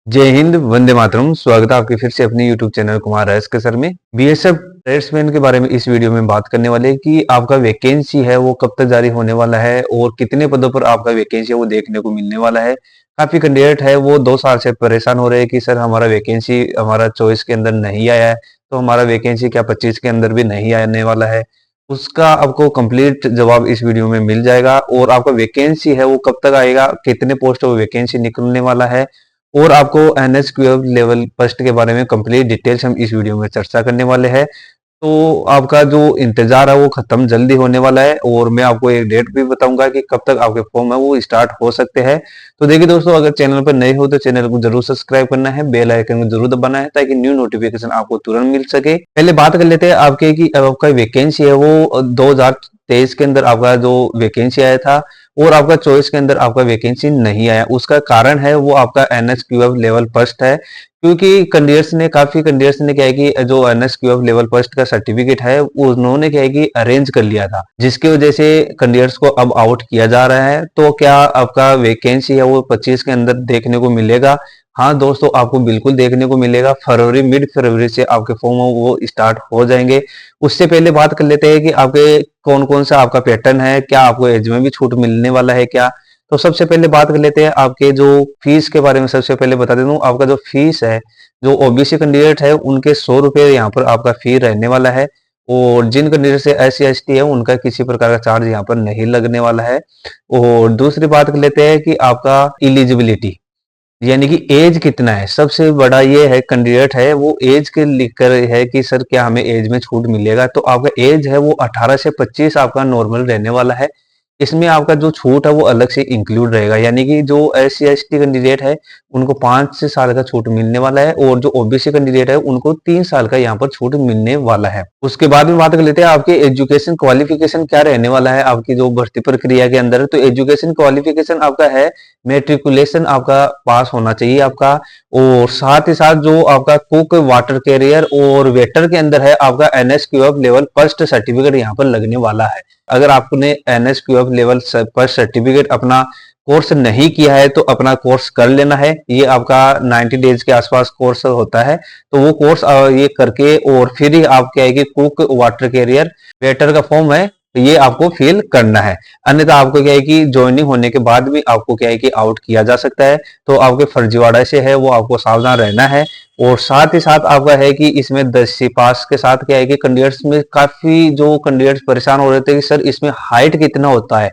जय हिंद, वंदे मातरम। स्वागत है आपके फिर से अपने यूट्यूब चैनल कुमार एस के सर में। बीएसएफ ट्रेड्समैन के बारे में इस वीडियो में बात करने वाले हैं कि आपका वैकेंसी है वो कब तक जारी होने वाला है और कितने पदों पर आपका वैकेंसी है वो देखने को मिलने वाला है। काफी कैंडिडेट है वो 2 साल से परेशान हो रहे हैं कि सर हमारा वैकेंसी हमारा चॉइस के अंदर नहीं आया है, तो हमारा वैकेंसी क्या 25 के अंदर भी नहीं आने वाला है। उसका आपको कंप्लीट जवाब इस वीडियो में मिल जाएगा और आपका वैकेंसी है वो कब तक आएगा, कितने पोस्ट वैकेंसी निकलने वाला है और आपको एनएसक्यूएल लेवल फर्स्ट के बारे में कंप्लीट डिटेल्स हम इस वीडियो में चर्चा करने वाले हैं। तो आपका जो इंतजार है वो खत्म जल्दी होने वाला है और मैं आपको एक डेट भी बताऊंगा कि कब तक आपके फॉर्म है वो स्टार्ट हो सकते हैं। तो देखिए दोस्तों, अगर चैनल पर नए हो तो चैनल को जरूर सब्सक्राइब करना है, बेल आइकन को जरूर दबाना है ताकि न्यू नोटिफिकेशन आपको तुरंत मिल सके। पहले बात कर लेते हैं आपके कि आपका वैकेंसी है वो 2023 के अंदर आपका जो वैकेंसी आया था और आपका चॉइस के अंदर आपका वैकेंसी नहीं आया। उसका कारण है वो आपका एनएसक्यूएफ लेवल फर्स्ट है, क्योंकि काफी कैंडिडेट्स ने क्या है कि जो एनएसक्यूएफ लेवल फर्स्ट का सर्टिफिकेट है उन्होंने क्या है कि अरेंज कर लिया था, जिसकी वजह से कैंडिडेट्स को अब आउट किया जा रहा है। तो क्या आपका वैकेंसी है वो 25 के अंदर देखने को मिलेगा? हाँ दोस्तों, आपको बिल्कुल देखने को मिलेगा। मिड फरवरी से आपके फॉर्म वो स्टार्ट हो जाएंगे। उससे पहले बात कर लेते हैं कि आपके कौन कौन सा आपका पैटर्न है, क्या आपको एज में भी छूट मिलने वाला है क्या। तो सबसे पहले बात कर लेते हैं आपके जो फीस के बारे में। सबसे पहले बता देता हूँ, आपका जो फीस है, जो ओबीसी कैंडिडेट है उनके 100 रुपये यहाँ पर आपका फी रहने वाला है और जिन कैंडिडेट से एस सी एस टी है उनका किसी प्रकार का चार्ज यहाँ पर नहीं लगने वाला है। और दूसरी बात कर लेते हैं कि आपका इलिजिबिलिटी यानी कि एज कितना है। सबसे बड़ा ये है कैंडिडेट है वो एज के लेकर है कि सर क्या हमें एज में छूट मिलेगा। तो आपका एज है वो 18 से 25 आपका नॉर्मल रहने वाला है। इसमें आपका जो छूट है वो अलग से इंक्लूड रहेगा, यानी कि जो S C S T candidate है उनको 5 साल का छूट मिलने वाला है और जो ओबीसी कैंडिडेट है उनको 3 साल का यहाँ पर छूट मिलने वाला है। उसके बाद में बात कर लेते हैं आपके एजुकेशन क्वालिफिकेशन क्या रहने वाला है आपकी जो भर्ती प्रक्रिया के अंदर। तो एजुकेशन क्वालिफिकेशन आपका है मेट्रिकुलेशन आपका पास होना चाहिए आपका, और साथ ही साथ जो आपका कुक वाटर कैरियर और वेटर के अंदर है आपका एनएसक्यूएफ लेवल फर्स्ट सर्टिफिकेट यहाँ पर लगने वाला है। अगर आपने एनएसक्यूएफ लेवल फर्स्ट सर्टिफिकेट अपना कोर्स नहीं किया है तो अपना कोर्स कर लेना है। ये आपका 90 डेज के आसपास कोर्स होता है, तो वो कोर्स ये करके और फिर ही आप क्या है कि कुक वाटर कैरियर वेटर का फॉर्म है ये आपको फिल करना है। अन्यथा आपको क्या है कि ज्वाइनिंग होने के बाद भी आपको क्या है कि आउट किया जा सकता है। तो आपके फर्जीवाड़ा से है वो आपको सावधान रहना है। और साथ ही साथ आपका है कि इसमें 10वीं पास के साथ क्या है कि कैंडिडेट्स में काफी जो कैंडिडेट्स परेशान हो रहे थे कि सर इसमें हाइट कितना होता है।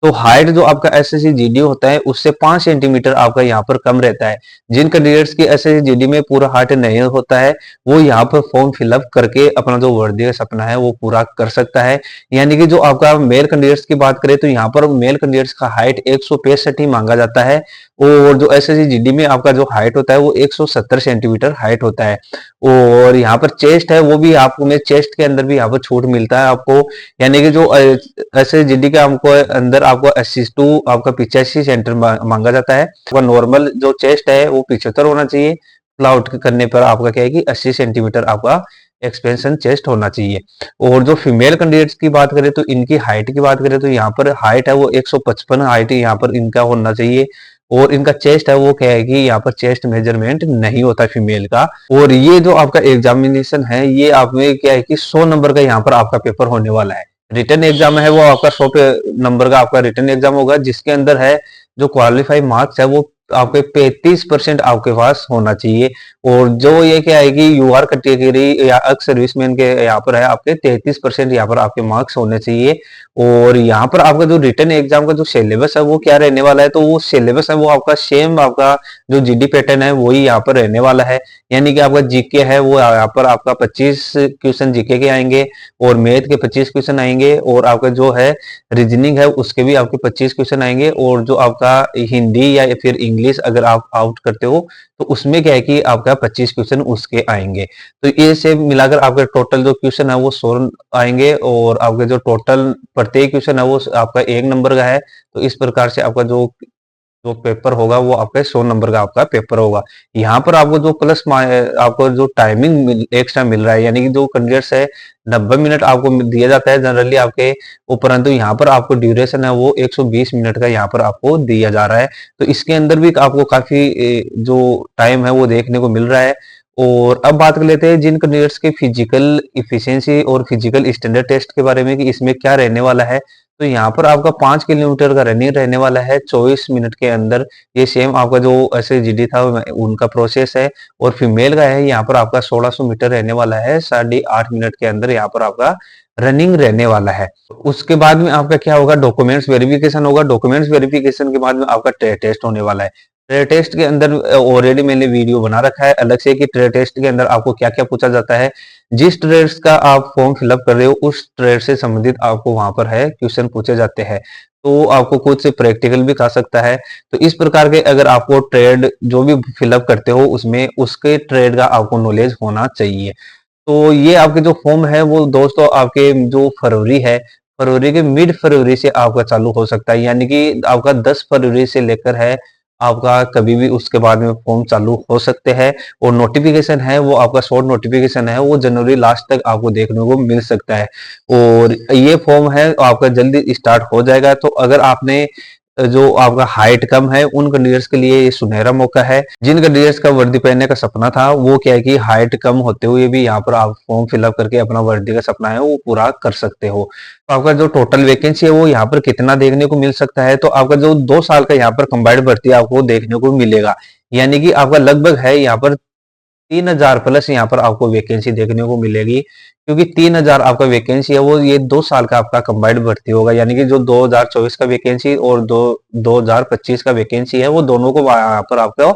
तो हाइट जो आपका एसएससी जीडी होता है उससे 5 सेंटीमीटर आपका यहाँ पर कम रहता है। जिन कैंडिडेट्स की एसएससी जीडी में पूरा हाइट नहीं होता है वो यहाँ पर फॉर्म फिलअप करके अपना जो वर्दी का सपना है वो पूरा कर सकता है। यानी कि जो आपका मेल कैंडिडेट्स की बात करें तो यहाँ पर मेल कैंडिडेट्स का हाइट 165 ही मांगा जाता है और जो एसएससी जीडी में आपका जो हाइट होता है वो 170 सेंटीमीटर हाइट होता है। और यहाँ पर चेस्ट है वो भी आपको में चेस्ट के अंदर भी यहाँ पर छूट मिलता है आपको, यानी कि जो एसएससी जीडी का हमको अंदर आपको 82 आपका 85 सेंटर मांगा जाता है। आपका नॉर्मल जो चेस्ट है वो 75 होना चाहिए। फ्लाउट करने पर आपका क्या है कि 80 सेंटीमीटर आपका एक्सपेंशन चेस्ट होना चाहिए। और जो फीमेल कैंडिडेट्स की बात करें तो इनकी हाइट की बात करें तो यहाँ पर हाइट है वो 155 हाइट यहाँ पर इनका होना चाहिए। और इनका चेस्ट है वो क्या है कि यहाँ पर चेस्ट मेजरमेंट नहीं होता फीमेल का। और ये जो आपका एग्जामिनेशन है ये आप में क्या है कि 100 नंबर का यहाँ पर आपका पेपर होने वाला है। रिटर्न एग्जाम है वो आपका 100 नंबर का आपका रिटर्न एग्जाम होगा, जिसके अंदर है जो क्वालिफाई मार्क्स है वो आपके 35% आपके पास होना चाहिए। और जो ये क्या है कि यूआर कैटेगरी या एक्स सर्विसमैन के यहाँ पर है आपके 33% यहाँ पर आपके मार्क्स होने चाहिए। और यहाँ पर आपका जो रिटर्न एग्जाम का जो सिलेबस है वो क्या रहने वाला है, तो वो सिलेबस है वो आपका सेम आपका जो जीडी पैटर्न है वही यहाँ पर रहने वाला है। यानी कि आपका जीके है वो यहाँ पर आपका 25 क्वेश्चन जीके के आएंगे और मैथ के 25 क्वेश्चन आएंगे और आपका जो है रीजनिंग है उसके भी आपके 25 क्वेश्चन आएंगे। और जो आपका हिंदी या फिर इंग्लिश अगर आप आउट करते हो तो उसमें क्या है कि आपका 25 क्वेश्चन उसके आएंगे। तो ये से मिलाकर आपका टोटल जो क्वेश्चन है वो 100 आएंगे और आपके जो टोटल प्रत्येक क्वेश्चन है वो आपका 1 नंबर का है। तो इस प्रकार से आपका जो जो पेपर होगा वो आपका 100 नंबर का आपका पेपर होगा। यहाँ पर आपको जो आपको जो टाइमिंग एक्स्ट्रा मिल रहा है, यानी कि जो कैंडिडेट्स है 90 मिनट आपको दिया जाता है जनरली आपके, उपरंतु यहाँ पर आपको ड्यूरेशन है वो 120 मिनट का यहाँ पर आपको दिया जा रहा है। तो इसके अंदर भी आपको काफी जो टाइम है वो देखने को मिल रहा है। और अब बात कर लेते हैं जिन कैंडिडेट्स के फिजिकल इफिशियंसी और फिजिकल स्टैंडर्ड टेस्ट के बारे में कि इसमें क्या रहने वाला है। तो यहाँ पर आपका 5 किलोमीटर का रनिंग रहने वाला है 24 मिनट के अंदर। ये सेम आपका जो एसएसजीडी था उनका प्रोसेस है। और फीमेल का है यहाँ पर आपका 1600 मीटर रहने वाला है, 8.5 मिनट के अंदर यहाँ पर आपका रनिंग रहने वाला है। उसके बाद में आपका क्या होगा, डॉक्यूमेंट्स वेरिफिकेशन होगा। डॉक्यूमेंट्स वेरिफिकेशन के बाद में आपका ट्रेड टेस्ट होने वाला है। ट्रेड टेस्ट के अंदर ऑलरेडी मैंने वीडियो बना रखा है अलग से कि ट्रेड टेस्ट के अंदर आपको क्या क्या पूछा जाता है। जिस ट्रेड्स का आप फॉर्म फिलअप कर रहे हो उस ट्रेड से संबंधित आपको वहां पर है क्वेश्चन पूछे जाते हैं। तो आपको खुद से प्रैक्टिकल भी कर सकता है। तो इस प्रकार के अगर आपको ट्रेड जो भी फिलअप करते हो उसमें उसके ट्रेड का आपको नॉलेज होना चाहिए। तो ये आपके जो फॉर्म है वो दोस्तों आपके जो फरवरी है, फरवरी के मिड फरवरी से आपका चालू हो सकता है, यानी कि आपका 10 फरवरी से लेकर है आपका कभी भी उसके बाद में फॉर्म चालू हो सकते हैं। और नोटिफिकेशन है वो आपका शॉर्ट नोटिफिकेशन है वो जनवरी लास्ट तक आपको देखने को मिल सकता है। और ये फॉर्म है आपका जल्दी स्टार्ट हो जाएगा। तो अगर आपने जो आपका हाइट कम है उन कैंडिडेट्स के लिए ये सुनहरा मौका है। जिन कैंडिडेट्स का वर्दी पहनने का सपना था वो क्या है कि हाइट कम होते हुए भी यहाँ पर आप फॉर्म फिलअप करके अपना वर्दी का सपना है वो पूरा कर सकते हो। तो आपका जो टोटल वैकेंसी है वो यहाँ पर कितना देखने को मिल सकता है, तो आपका जो 2 साल का यहाँ पर कंबाइंड भर्ती आपको देखने को मिलेगा, यानी कि आपका लगभग है यहाँ पर 3000 प्लस यहाँ पर आपको वैकेंसी देखने को मिलेगी। क्योंकि 3000 आपका वैकेंसी है वो ये 2 साल का आपका कंबाइंड भर्ती होगा, यानी कि जो 2024 का वैकेंसी और 2025 का वैकेंसी है वो दोनों को यहाँ पर आपको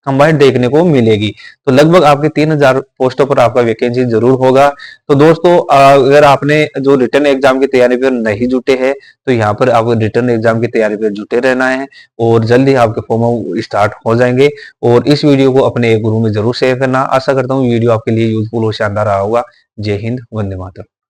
कंबाइंड देखने को मिलेगी। तो लगभग आपके 3000 पोस्टों पर आपका वैकेंसी जरूर होगा। तो दोस्तों अगर आपने जो रिटर्न एग्जाम की तैयारी पर नहीं जुटे हैं तो यहाँ पर आपको रिटर्न एग्जाम की तैयारी पर जुटे रहना है और जल्दी आपके फॉर्म स्टार्ट हो जाएंगे। और इस वीडियो को अपने एक ग्रुप में जरूर शेयर करना। आशा करता हूँ वीडियो आपके लिए यूजफुल और शानदार रहा होगा। जय हिंद, वंदे मातरम।